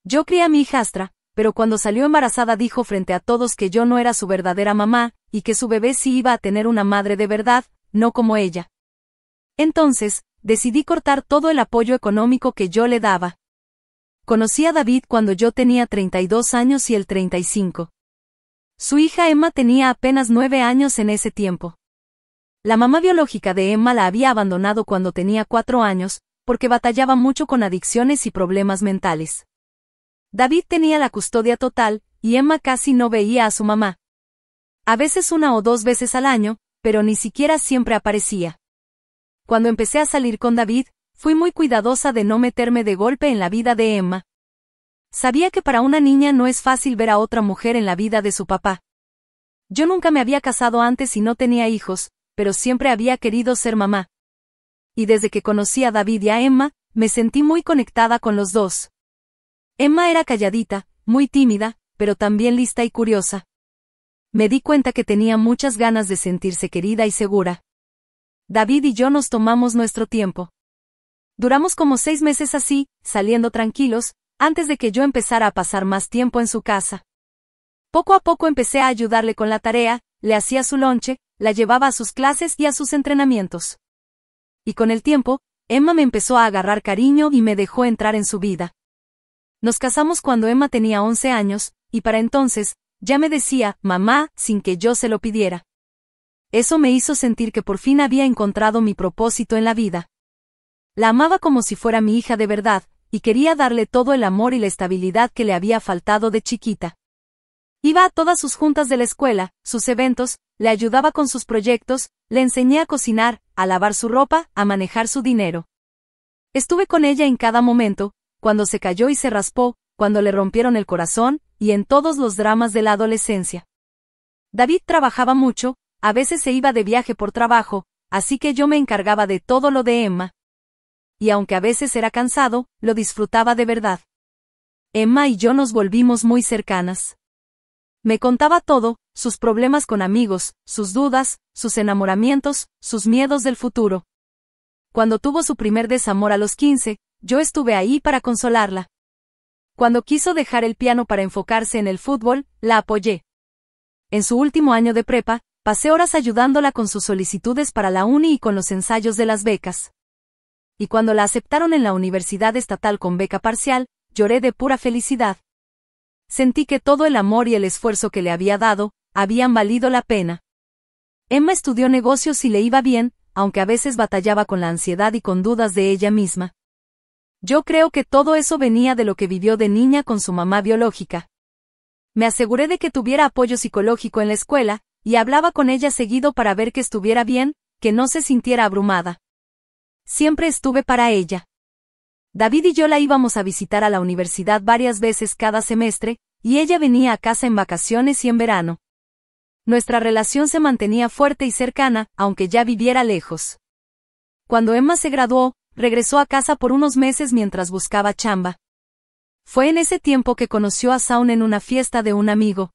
Yo crié a mi hijastra, pero cuando salió embarazada dijo frente a todos que yo no era su verdadera mamá, y que su bebé sí iba a tener una madre de verdad, no como ella. Entonces, decidí cortar todo el apoyo económico que yo le daba. Conocí a David cuando yo tenía 32 años y él 35. Su hija Emma tenía apenas 9 años en ese tiempo. La mamá biológica de Emma la había abandonado cuando tenía 4 años, porque batallaba mucho con adicciones y problemas mentales. David tenía la custodia total, y Emma casi no veía a su mamá. A veces 1 o 2 veces al año, pero ni siquiera siempre aparecía. Cuando empecé a salir con David, fui muy cuidadosa de no meterme de golpe en la vida de Emma. Sabía que para una niña no es fácil ver a otra mujer en la vida de su papá. Yo nunca me había casado antes y no tenía hijos, pero siempre había querido ser mamá. Y desde que conocí a David y a Emma, me sentí muy conectada con los dos. Emma era calladita, muy tímida, pero también lista y curiosa. Me di cuenta que tenía muchas ganas de sentirse querida y segura. David y yo nos tomamos nuestro tiempo. Duramos como 6 meses así, saliendo tranquilos, antes de que yo empezara a pasar más tiempo en su casa. Poco a poco empecé a ayudarle con la tarea, le hacía su lonche, la llevaba a sus clases y a sus entrenamientos. Y con el tiempo, Emma me empezó a agarrar cariño y me dejó entrar en su vida. Nos casamos cuando Emma tenía 11 años, y para entonces, ya me decía, mamá, sin que yo se lo pidiera. Eso me hizo sentir que por fin había encontrado mi propósito en la vida. La amaba como si fuera mi hija de verdad, y quería darle todo el amor y la estabilidad que le había faltado de chiquita. Iba a todas sus juntas de la escuela, sus eventos, le ayudaba con sus proyectos, le enseñé a cocinar, a lavar su ropa, a manejar su dinero. Estuve con ella en cada momento, cuando se cayó y se raspó, cuando le rompieron el corazón, y en todos los dramas de la adolescencia. David trabajaba mucho, a veces se iba de viaje por trabajo, así que yo me encargaba de todo lo de Emma. Y aunque a veces era cansado, lo disfrutaba de verdad. Emma y yo nos volvimos muy cercanas. Me contaba todo, sus problemas con amigos, sus dudas, sus enamoramientos, sus miedos del futuro. Cuando tuvo su primer desamor a los 15, yo estuve ahí para consolarla. Cuando quiso dejar el piano para enfocarse en el fútbol, la apoyé. En su último año de prepa, pasé horas ayudándola con sus solicitudes para la uni y con los ensayos de las becas. Y cuando la aceptaron en la Universidad Estatal con beca parcial, lloré de pura felicidad. Sentí que todo el amor y el esfuerzo que le había dado, habían valido la pena. Emma estudió negocios y le iba bien, aunque a veces batallaba con la ansiedad y con dudas de ella misma. Yo creo que todo eso venía de lo que vivió de niña con su mamá biológica. Me aseguré de que tuviera apoyo psicológico en la escuela, y hablaba con ella seguido para ver que estuviera bien, que no se sintiera abrumada. Siempre estuve para ella. David y yo la íbamos a visitar a la universidad varias veces cada semestre, y ella venía a casa en vacaciones y en verano. Nuestra relación se mantenía fuerte y cercana, aunque ya viviera lejos. Cuando Emma se graduó, regresó a casa por unos meses mientras buscaba chamba. Fue en ese tiempo que conoció a Saun en una fiesta de un amigo.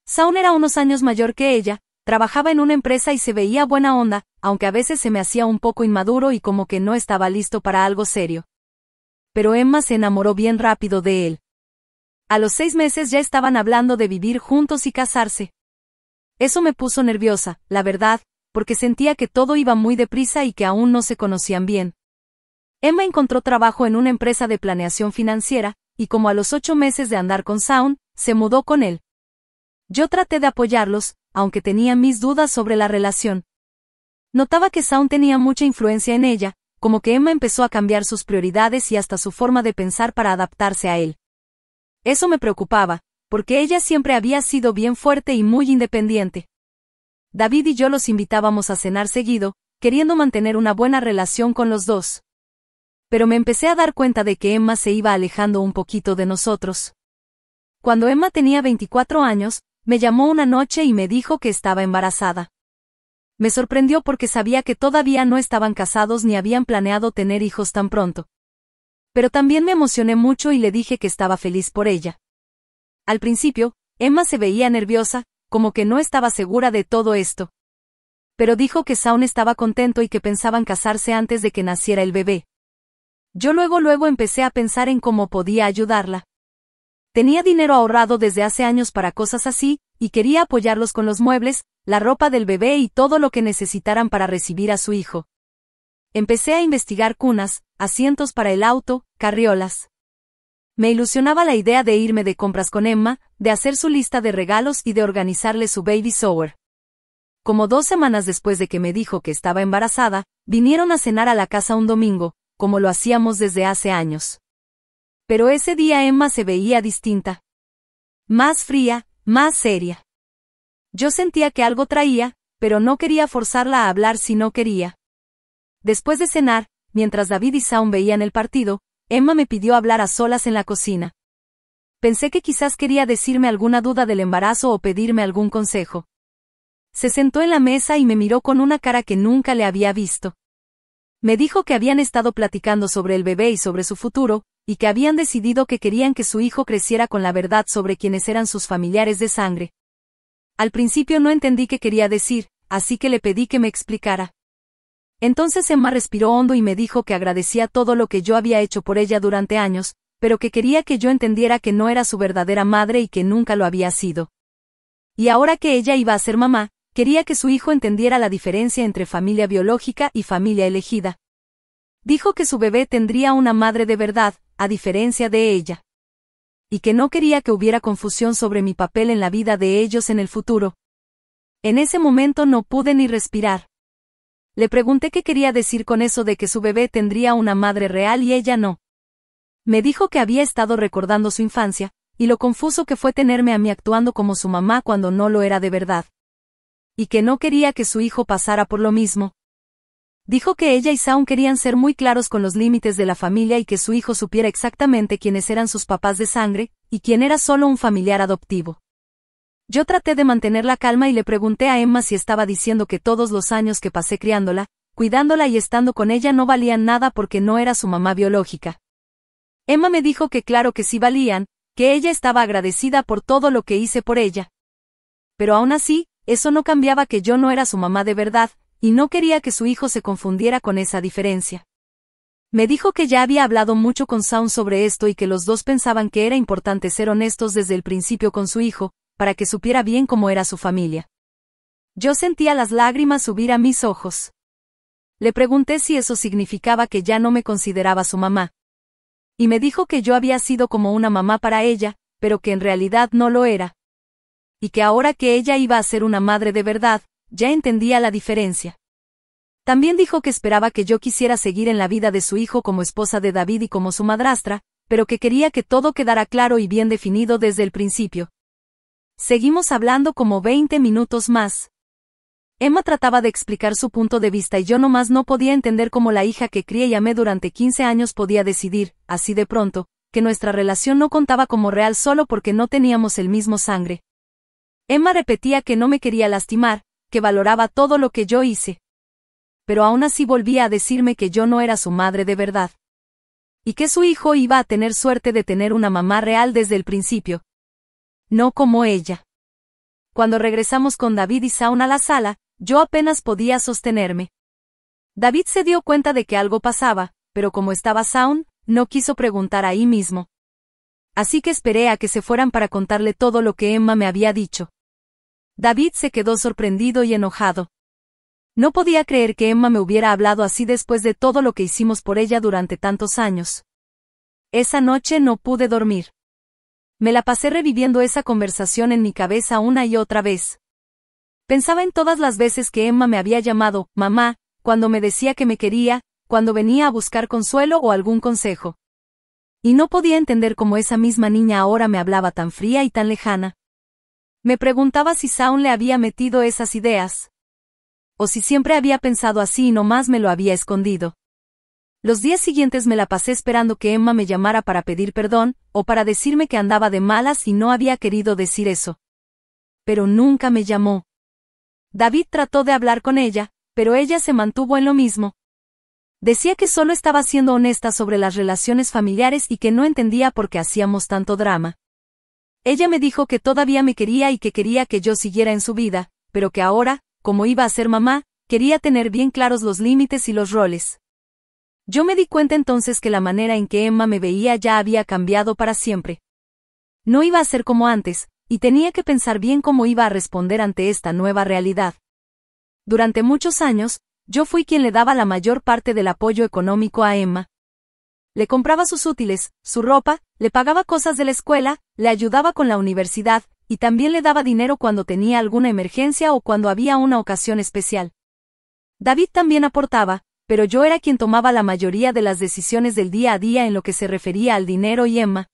Saun era unos años mayor que ella, trabajaba en una empresa y se veía buena onda, aunque a veces se me hacía un poco inmaduro y como que no estaba listo para algo serio. Pero Emma se enamoró bien rápido de él. A los 6 meses ya estaban hablando de vivir juntos y casarse. Eso me puso nerviosa, la verdad, porque sentía que todo iba muy deprisa y que aún no se conocían bien. Emma encontró trabajo en una empresa de planeación financiera, y como a los 8 meses de andar con Saun, se mudó con él. Yo traté de apoyarlos, aunque tenía mis dudas sobre la relación. Notaba que Saun tenía mucha influencia en ella, como que Emma empezó a cambiar sus prioridades y hasta su forma de pensar para adaptarse a él. Eso me preocupaba, porque ella siempre había sido bien fuerte y muy independiente. David y yo los invitábamos a cenar seguido, queriendo mantener una buena relación con los dos. Pero me empecé a dar cuenta de que Emma se iba alejando un poquito de nosotros. Cuando Emma tenía 24 años, me llamó una noche y me dijo que estaba embarazada. Me sorprendió porque sabía que todavía no estaban casados ni habían planeado tener hijos tan pronto. Pero también me emocioné mucho y le dije que estaba feliz por ella. Al principio, Emma se veía nerviosa, como que no estaba segura de todo esto. Pero dijo que Saun estaba contento y que pensaban casarse antes de que naciera el bebé. Yo luego empecé a pensar en cómo podía ayudarla. Tenía dinero ahorrado desde hace años para cosas así, y quería apoyarlos con los muebles, la ropa del bebé y todo lo que necesitaran para recibir a su hijo. Empecé a investigar cunas, asientos para el auto, carriolas. Me ilusionaba la idea de irme de compras con Emma, de hacer su lista de regalos y de organizarle su baby shower. Como 2 semanas después de que me dijo que estaba embarazada, vinieron a cenar a la casa un domingo, como lo hacíamos desde hace años. Pero ese día Emma se veía distinta. Más fría, más seria. Yo sentía que algo traía, pero no quería forzarla a hablar si no quería. Después de cenar, mientras David y Shaun veían el partido, Emma me pidió hablar a solas en la cocina. Pensé que quizás quería decirme alguna duda del embarazo o pedirme algún consejo. Se sentó en la mesa y me miró con una cara que nunca le había visto. Me dijo que habían estado platicando sobre el bebé y sobre su futuro, y que habían decidido que querían que su hijo creciera con la verdad sobre quiénes eran sus familiares de sangre. Al principio no entendí qué quería decir, así que le pedí que me explicara. Entonces Emma respiró hondo y me dijo que agradecía todo lo que yo había hecho por ella durante años, pero que quería que yo entendiera que no era su verdadera madre y que nunca lo había sido. Y ahora que ella iba a ser mamá, quería que su hijo entendiera la diferencia entre familia biológica y familia elegida. Dijo que su bebé tendría una madre de verdad, a diferencia de ella. Y que no quería que hubiera confusión sobre mi papel en la vida de ellos en el futuro. En ese momento no pude ni respirar. Le pregunté qué quería decir con eso de que su bebé tendría una madre real y ella no. Me dijo que había estado recordando su infancia, y lo confuso que fue tenerme a mí actuando como su mamá cuando no lo era de verdad. Y que no quería que su hijo pasara por lo mismo. Dijo que ella y Shaun querían ser muy claros con los límites de la familia y que su hijo supiera exactamente quiénes eran sus papás de sangre, y quién era solo un familiar adoptivo. Yo traté de mantener la calma y le pregunté a Emma si estaba diciendo que todos los años que pasé criándola, cuidándola y estando con ella no valían nada porque no era su mamá biológica. Emma me dijo que claro que sí valían, que ella estaba agradecida por todo lo que hice por ella. Pero aún así, eso no cambiaba que yo no era su mamá de verdad, y no quería que su hijo se confundiera con esa diferencia. Me dijo que ya había hablado mucho con Shaun sobre esto y que los dos pensaban que era importante ser honestos desde el principio con su hijo, para que supiera bien cómo era su familia. Yo sentía las lágrimas subir a mis ojos. Le pregunté si eso significaba que ya no me consideraba su mamá. Y me dijo que yo había sido como una mamá para ella, pero que en realidad no lo era. Y que ahora que ella iba a ser una madre de verdad, ya entendía la diferencia. También dijo que esperaba que yo quisiera seguir en la vida de su hijo como esposa de David y como su madrastra, pero que quería que todo quedara claro y bien definido desde el principio. Seguimos hablando como 20 minutos más. Emma trataba de explicar su punto de vista y yo nomás no podía entender cómo la hija que crié y amé durante 15 años podía decidir, así de pronto, que nuestra relación no contaba como real solo porque no teníamos el mismo sangre. Emma repetía que no me quería lastimar, que valoraba todo lo que yo hice. Pero aún así volvía a decirme que yo no era su madre de verdad. Y que su hijo iba a tener suerte de tener una mamá real desde el principio. No como ella. Cuando regresamos con David y Shaun a la sala, yo apenas podía sostenerme. David se dio cuenta de que algo pasaba, pero como estaba Shaun, no quiso preguntar ahí mismo. Así que esperé a que se fueran para contarle todo lo que Emma me había dicho. David se quedó sorprendido y enojado. No podía creer que Emma me hubiera hablado así después de todo lo que hicimos por ella durante tantos años. Esa noche no pude dormir. Me la pasé reviviendo esa conversación en mi cabeza una y otra vez. Pensaba en todas las veces que Emma me había llamado mamá, cuando me decía que me quería, cuando venía a buscar consuelo o algún consejo. Y no podía entender cómo esa misma niña ahora me hablaba tan fría y tan lejana. Me preguntaba si Shaun le había metido esas ideas. O si siempre había pensado así y nomás me lo había escondido. Los días siguientes me la pasé esperando que Emma me llamara para pedir perdón, o para decirme que andaba de malas y no había querido decir eso. Pero nunca me llamó. David trató de hablar con ella, pero ella se mantuvo en lo mismo. Decía que solo estaba siendo honesta sobre las relaciones familiares y que no entendía por qué hacíamos tanto drama. Ella me dijo que todavía me quería y que quería que yo siguiera en su vida, pero que ahora, como iba a ser mamá, quería tener bien claros los límites y los roles. Yo me di cuenta entonces que la manera en que Emma me veía ya había cambiado para siempre. No iba a ser como antes, y tenía que pensar bien cómo iba a responder ante esta nueva realidad. Durante muchos años, yo fui quien le daba la mayor parte del apoyo económico a Emma. Le compraba sus útiles, su ropa, le pagaba cosas de la escuela, le ayudaba con la universidad, y también le daba dinero cuando tenía alguna emergencia o cuando había una ocasión especial. David también aportaba, pero yo era quien tomaba la mayoría de las decisiones del día a día en lo que se refería al dinero y Emma.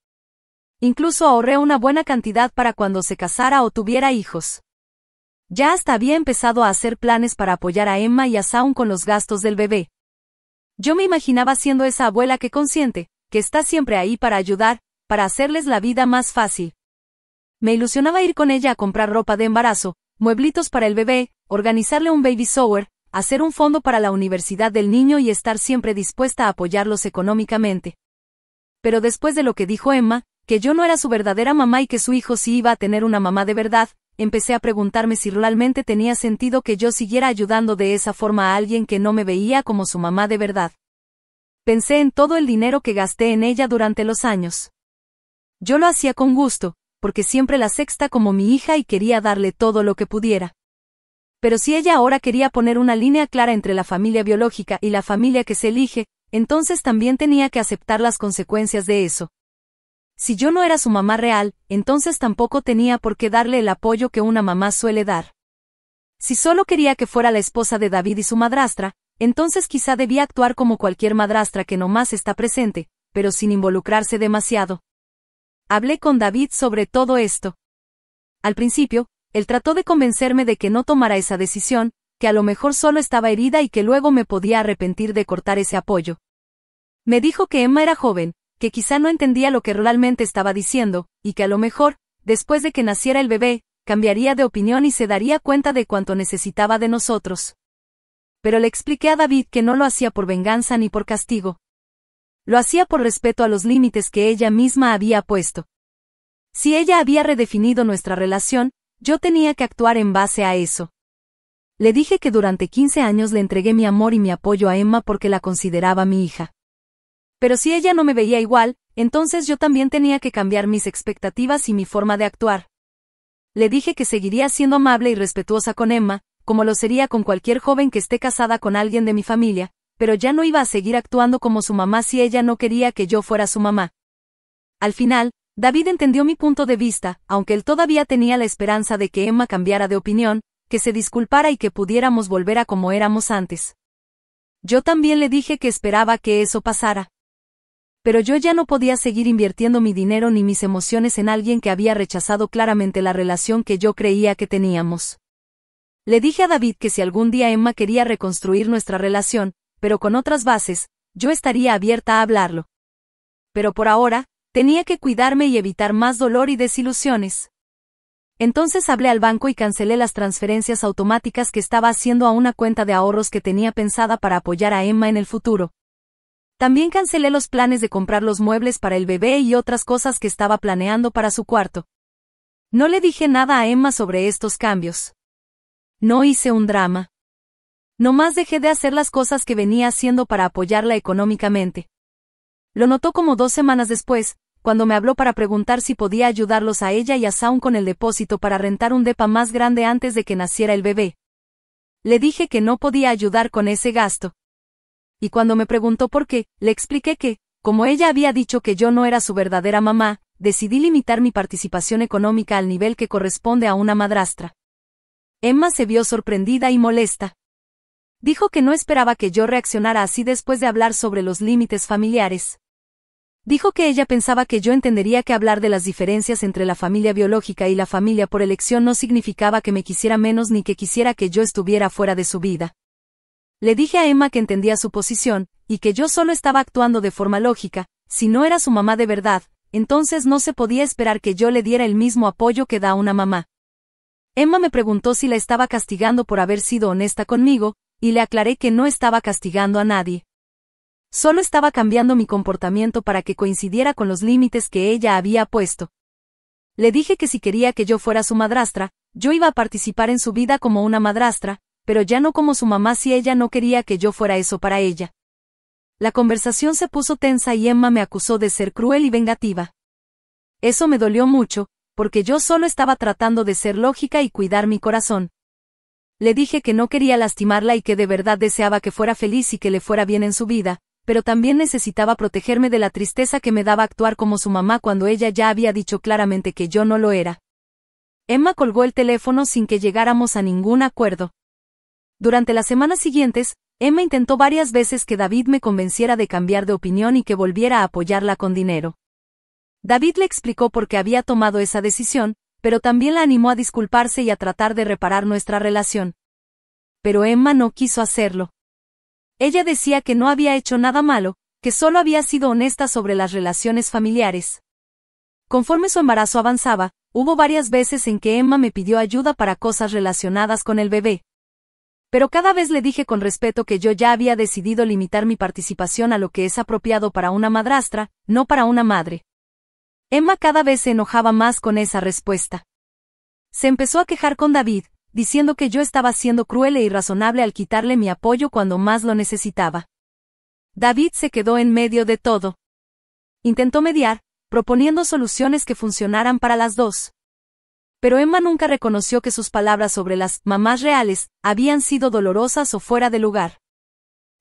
Incluso ahorré una buena cantidad para cuando se casara o tuviera hijos. Ya hasta había empezado a hacer planes para apoyar a Emma y a Shaun con los gastos del bebé. Yo me imaginaba siendo esa abuela que consiente, que está siempre ahí para ayudar, para hacerles la vida más fácil. Me ilusionaba ir con ella a comprar ropa de embarazo, mueblitos para el bebé, organizarle un baby shower, hacer un fondo para la universidad del niño y estar siempre dispuesta a apoyarlos económicamente. Pero después de lo que dijo Emma, que yo no era su verdadera mamá y que su hijo sí iba a tener una mamá de verdad, empecé a preguntarme si realmente tenía sentido que yo siguiera ayudando de esa forma a alguien que no me veía como su mamá de verdad. Pensé en todo el dinero que gasté en ella durante los años. Yo lo hacía con gusto, porque siempre la sexta como mi hija y quería darle todo lo que pudiera. Pero si ella ahora quería poner una línea clara entre la familia biológica y la familia que se elige, entonces también tenía que aceptar las consecuencias de eso. Si yo no era su mamá real, entonces tampoco tenía por qué darle el apoyo que una mamá suele dar. Si solo quería que fuera la esposa de David y su madrastra, entonces quizá debía actuar como cualquier madrastra que nomás está presente, pero sin involucrarse demasiado. Hablé con David sobre todo esto. Al principio, él trató de convencerme de que no tomara esa decisión, que a lo mejor solo estaba herida y que luego me podía arrepentir de cortar ese apoyo. Me dijo que Emma era joven, que quizá no entendía lo que realmente estaba diciendo, y que a lo mejor, después de que naciera el bebé, cambiaría de opinión y se daría cuenta de cuánto necesitaba de nosotros. Pero le expliqué a David que no lo hacía por venganza ni por castigo. Lo hacía por respeto a los límites que ella misma había puesto. Si ella había redefinido nuestra relación, yo tenía que actuar en base a eso. Le dije que durante 15 años le entregué mi amor y mi apoyo a Emma porque la consideraba mi hija. Pero si ella no me veía igual, entonces yo también tenía que cambiar mis expectativas y mi forma de actuar. Le dije que seguiría siendo amable y respetuosa con Emma, como lo sería con cualquier joven que esté casada con alguien de mi familia, pero ya no iba a seguir actuando como su mamá si ella no quería que yo fuera su mamá. Al final, David entendió mi punto de vista, aunque él todavía tenía la esperanza de que Emma cambiara de opinión, que se disculpara y que pudiéramos volver a como éramos antes. Yo también le dije que esperaba que eso pasara. Pero yo ya no podía seguir invirtiendo mi dinero ni mis emociones en alguien que había rechazado claramente la relación que yo creía que teníamos. Le dije a David que si algún día Emma quería reconstruir nuestra relación, pero con otras bases, yo estaría abierta a hablarlo. Pero por ahora, tenía que cuidarme y evitar más dolor y desilusiones. Entonces hablé al banco y cancelé las transferencias automáticas que estaba haciendo a una cuenta de ahorros que tenía pensada para apoyar a Emma en el futuro. También cancelé los planes de comprar los muebles para el bebé y otras cosas que estaba planeando para su cuarto. No le dije nada a Emma sobre estos cambios. No hice un drama. Nomás dejé de hacer las cosas que venía haciendo para apoyarla económicamente. Lo notó como 2 semanas después, cuando me habló para preguntar si podía ayudarlos a ella y a Shaun con el depósito para rentar un depa más grande antes de que naciera el bebé. Le dije que no podía ayudar con ese gasto. Y cuando me preguntó por qué, le expliqué que, como ella había dicho que yo no era su verdadera mamá, decidí limitar mi participación económica al nivel que corresponde a una madrastra. Emma se vio sorprendida y molesta. Dijo que no esperaba que yo reaccionara así después de hablar sobre los límites familiares. Dijo que ella pensaba que yo entendería que hablar de las diferencias entre la familia biológica y la familia por elección no significaba que me quisiera menos ni que quisiera que yo estuviera fuera de su vida. Le dije a Emma que entendía su posición, y que yo solo estaba actuando de forma lógica. Si no era su mamá de verdad, entonces no se podía esperar que yo le diera el mismo apoyo que da una mamá. Emma me preguntó si la estaba castigando por haber sido honesta conmigo, y le aclaré que no estaba castigando a nadie. Solo estaba cambiando mi comportamiento para que coincidiera con los límites que ella había puesto. Le dije que si quería que yo fuera su madrastra, yo iba a participar en su vida como una madrastra, pero ya no como su mamá si ella no quería que yo fuera eso para ella. La conversación se puso tensa y Emma me acusó de ser cruel y vengativa. Eso me dolió mucho, porque yo solo estaba tratando de ser lógica y cuidar mi corazón. Le dije que no quería lastimarla y que de verdad deseaba que fuera feliz y que le fuera bien en su vida, pero también necesitaba protegerme de la tristeza que me daba actuar como su mamá cuando ella ya había dicho claramente que yo no lo era. Emma colgó el teléfono sin que llegáramos a ningún acuerdo. Durante las semanas siguientes, Emma intentó varias veces que David me convenciera de cambiar de opinión y que volviera a apoyarla con dinero. David le explicó por qué había tomado esa decisión, pero también la animó a disculparse y a tratar de reparar nuestra relación. Pero Emma no quiso hacerlo. Ella decía que no había hecho nada malo, que solo había sido honesta sobre las relaciones familiares. Conforme su embarazo avanzaba, hubo varias veces en que Emma me pidió ayuda para cosas relacionadas con el bebé. Pero cada vez le dije con respeto que yo ya había decidido limitar mi participación a lo que es apropiado para una madrastra, no para una madre. Emma cada vez se enojaba más con esa respuesta. Se empezó a quejar con David, diciendo que yo estaba siendo cruel e irrazonable al quitarle mi apoyo cuando más lo necesitaba. David se quedó en medio de todo. Intentó mediar, proponiendo soluciones que funcionaran para las dos. Pero Emma nunca reconoció que sus palabras sobre las mamás reales habían sido dolorosas o fuera de lugar.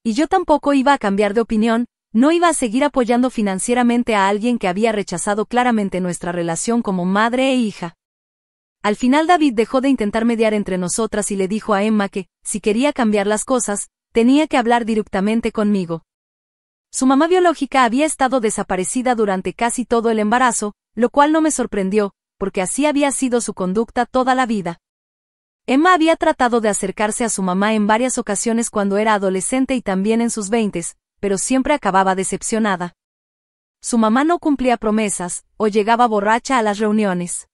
Y yo tampoco iba a cambiar de opinión, no iba a seguir apoyando financieramente a alguien que había rechazado claramente nuestra relación como madre e hija. Al final David dejó de intentar mediar entre nosotras y le dijo a Emma que, si quería cambiar las cosas, tenía que hablar directamente conmigo. Su mamá biológica había estado desaparecida durante casi todo el embarazo, lo cual no me sorprendió, porque así había sido su conducta toda la vida. Emma había tratado de acercarse a su mamá en varias ocasiones cuando era adolescente y también en sus 20s, pero siempre acababa decepcionada. Su mamá no cumplía promesas, o llegaba borracha a las reuniones.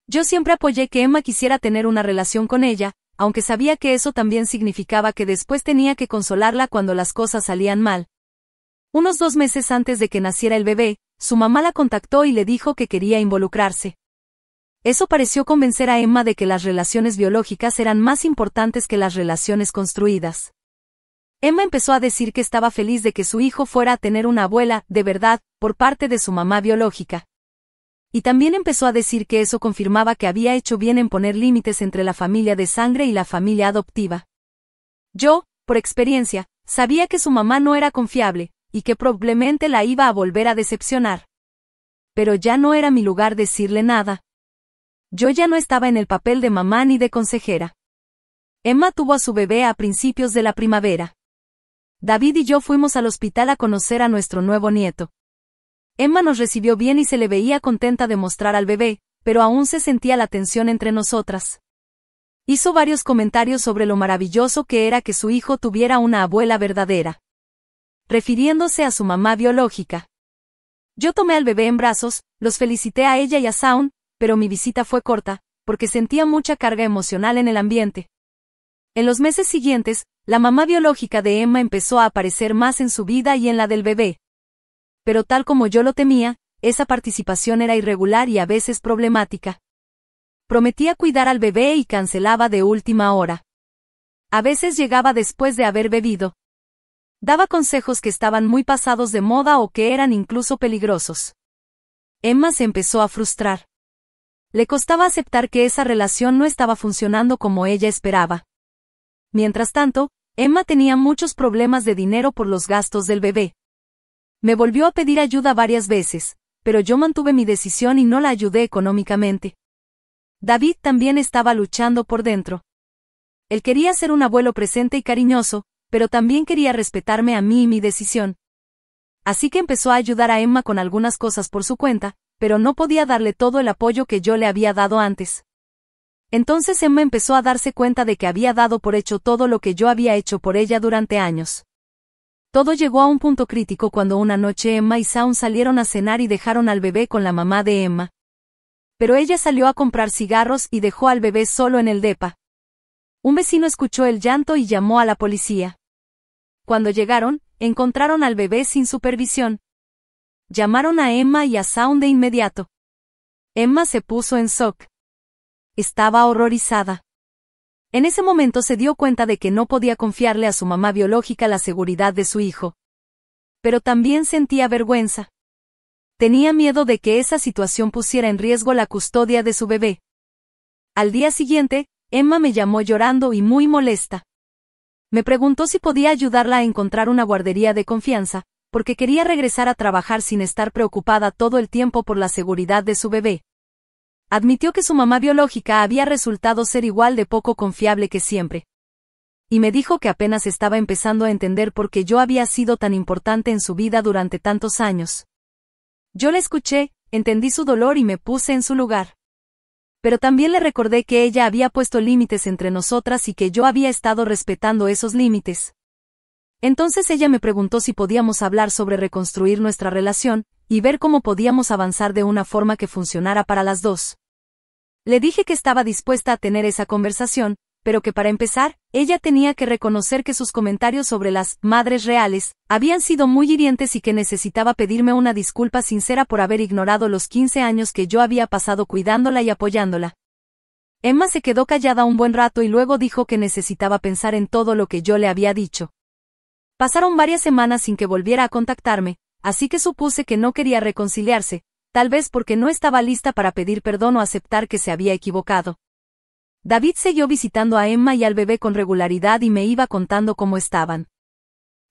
Yo siempre apoyé que Emma quisiera tener una relación con ella, aunque sabía que eso también significaba que después tenía que consolarla cuando las cosas salían mal. Unos 2 meses antes de que naciera el bebé, su mamá la contactó y le dijo que quería involucrarse. Eso pareció convencer a Emma de que las relaciones biológicas eran más importantes que las relaciones construidas. Emma empezó a decir que estaba feliz de que su hijo fuera a tener una abuela, de verdad, por parte de su mamá biológica. Y también empezó a decir que eso confirmaba que había hecho bien en poner límites entre la familia de sangre y la familia adoptiva. Yo, por experiencia, sabía que su mamá no era confiable, y que probablemente la iba a volver a decepcionar. Pero ya no era mi lugar decirle nada. Yo ya no estaba en el papel de mamá ni de consejera. Emma tuvo a su bebé a principios de la primavera. David y yo fuimos al hospital a conocer a nuestro nuevo nieto. Emma nos recibió bien y se le veía contenta de mostrar al bebé, pero aún se sentía la tensión entre nosotras. Hizo varios comentarios sobre lo maravilloso que era que su hijo tuviera una abuela verdadera, refiriéndose a su mamá biológica. Yo tomé al bebé en brazos, los felicité a ella y a Saun, pero mi visita fue corta, porque sentía mucha carga emocional en el ambiente. En los meses siguientes, la mamá biológica de Emma empezó a aparecer más en su vida y en la del bebé. Pero tal como yo lo temía, esa participación era irregular y a veces problemática. Prometía cuidar al bebé y cancelaba de última hora. A veces llegaba después de haber bebido. Daba consejos que estaban muy pasados de moda o que eran incluso peligrosos. Emma se empezó a frustrar. Le costaba aceptar que esa relación no estaba funcionando como ella esperaba. Mientras tanto, Emma tenía muchos problemas de dinero por los gastos del bebé. Me volvió a pedir ayuda varias veces, pero yo mantuve mi decisión y no la ayudé económicamente. David también estaba luchando por dentro. Él quería ser un abuelo presente y cariñoso, pero también quería respetarme a mí y mi decisión. Así que empezó a ayudar a Emma con algunas cosas por su cuenta, pero no podía darle todo el apoyo que yo le había dado antes. Entonces Emma empezó a darse cuenta de que había dado por hecho todo lo que yo había hecho por ella durante años. Todo llegó a un punto crítico cuando una noche Emma y Saun salieron a cenar y dejaron al bebé con la mamá de Emma. Pero ella salió a comprar cigarros y dejó al bebé solo en el depa. Un vecino escuchó el llanto y llamó a la policía. Cuando llegaron, encontraron al bebé sin supervisión. Llamaron a Emma y a Saun de inmediato. Emma se puso en shock. Estaba horrorizada. En ese momento se dio cuenta de que no podía confiarle a su mamá biológica la seguridad de su hijo. Pero también sentía vergüenza. Tenía miedo de que esa situación pusiera en riesgo la custodia de su bebé. Al día siguiente, Emma me llamó llorando y muy molesta. Me preguntó si podía ayudarla a encontrar una guardería de confianza, porque quería regresar a trabajar sin estar preocupada todo el tiempo por la seguridad de su bebé. Admitió que su mamá biológica había resultado ser igual de poco confiable que siempre. Y me dijo que apenas estaba empezando a entender por qué yo había sido tan importante en su vida durante tantos años. Yo la escuché, entendí su dolor y me puse en su lugar. Pero también le recordé que ella había puesto límites entre nosotras y que yo había estado respetando esos límites. Entonces ella me preguntó si podíamos hablar sobre reconstruir nuestra relación, y ver cómo podíamos avanzar de una forma que funcionara para las dos. Le dije que estaba dispuesta a tener esa conversación, pero que para empezar, ella tenía que reconocer que sus comentarios sobre las madres reales habían sido muy hirientes y que necesitaba pedirme una disculpa sincera por haber ignorado los 15 años que yo había pasado cuidándola y apoyándola. Emma se quedó callada un buen rato y luego dijo que necesitaba pensar en todo lo que yo le había dicho. Pasaron varias semanas sin que volviera a contactarme, así que supuse que no quería reconciliarse, tal vez porque no estaba lista para pedir perdón o aceptar que se había equivocado. David siguió visitando a Emma y al bebé con regularidad y me iba contando cómo estaban.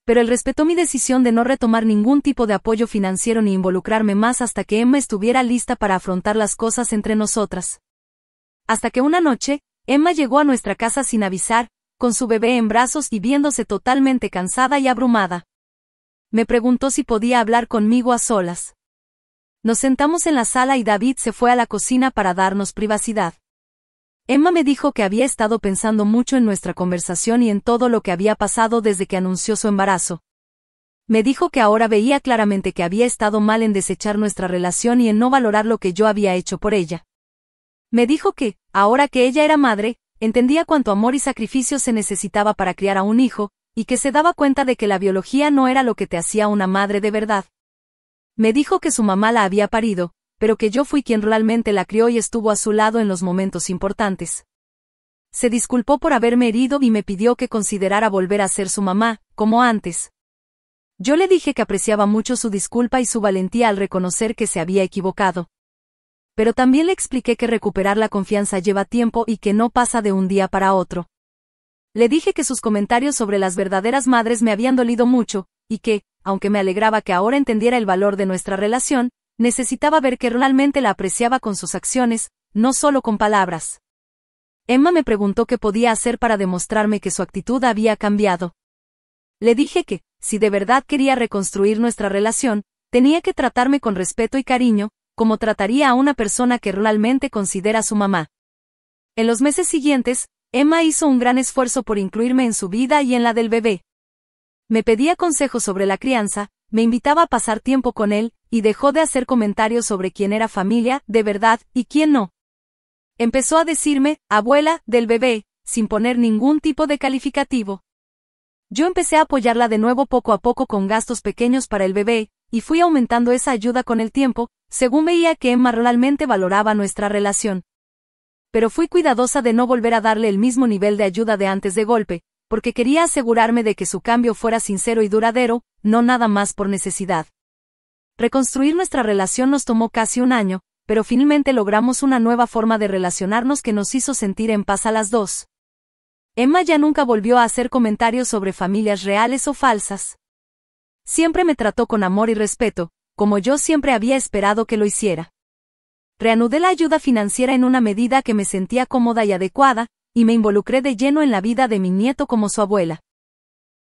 Pero él respetó mi decisión de no retomar ningún tipo de apoyo financiero ni involucrarme más hasta que Emma estuviera lista para afrontar las cosas entre nosotras. Hasta que una noche, Emma llegó a nuestra casa sin avisar, con su bebé en brazos y viéndose totalmente cansada y abrumada. Me preguntó si podía hablar conmigo a solas. Nos sentamos en la sala y David se fue a la cocina para darnos privacidad. Emma me dijo que había estado pensando mucho en nuestra conversación y en todo lo que había pasado desde que anunció su embarazo. Me dijo que ahora veía claramente que había estado mal en desechar nuestra relación y en no valorar lo que yo había hecho por ella. Me dijo que, ahora que ella era madre, entendía cuánto amor y sacrificio se necesitaba para criar a un hijo, y que se daba cuenta de que la biología no era lo que te hacía una madre de verdad. Me dijo que su mamá la había parido, pero que yo fui quien realmente la crió y estuvo a su lado en los momentos importantes. Se disculpó por haberme herido y me pidió que considerara volver a ser su mamá, como antes. Yo le dije que apreciaba mucho su disculpa y su valentía al reconocer que se había equivocado. Pero también le expliqué que recuperar la confianza lleva tiempo y que no pasa de un día para otro. Le dije que sus comentarios sobre las verdaderas madres me habían dolido mucho, y que, aunque me alegraba que ahora entendiera el valor de nuestra relación, necesitaba ver que realmente la apreciaba con sus acciones, no solo con palabras. Emma me preguntó qué podía hacer para demostrarme que su actitud había cambiado. Le dije que, si de verdad quería reconstruir nuestra relación, tenía que tratarme con respeto y cariño, como trataría a una persona que realmente considera su mamá. En los meses siguientes, Emma hizo un gran esfuerzo por incluirme en su vida y en la del bebé. Me pedía consejos sobre la crianza, me invitaba a pasar tiempo con él, y dejó de hacer comentarios sobre quién era familia, de verdad, y quién no. Empezó a decirme, abuela, del bebé, sin poner ningún tipo de calificativo. Yo empecé a apoyarla de nuevo poco a poco con gastos pequeños para el bebé, y fui aumentando esa ayuda con el tiempo, según veía que Emma realmente valoraba nuestra relación. Pero fui cuidadosa de no volver a darle el mismo nivel de ayuda de antes de golpe, porque quería asegurarme de que su cambio fuera sincero y duradero, no nada más por necesidad. Reconstruir nuestra relación nos tomó casi un año, pero finalmente logramos una nueva forma de relacionarnos que nos hizo sentir en paz a las dos. Emma ya nunca volvió a hacer comentarios sobre familias reales o falsas. Siempre me trató con amor y respeto, como yo siempre había esperado que lo hiciera. Reanudé la ayuda financiera en una medida que me sentía cómoda y adecuada, y me involucré de lleno en la vida de mi nieto como su abuela.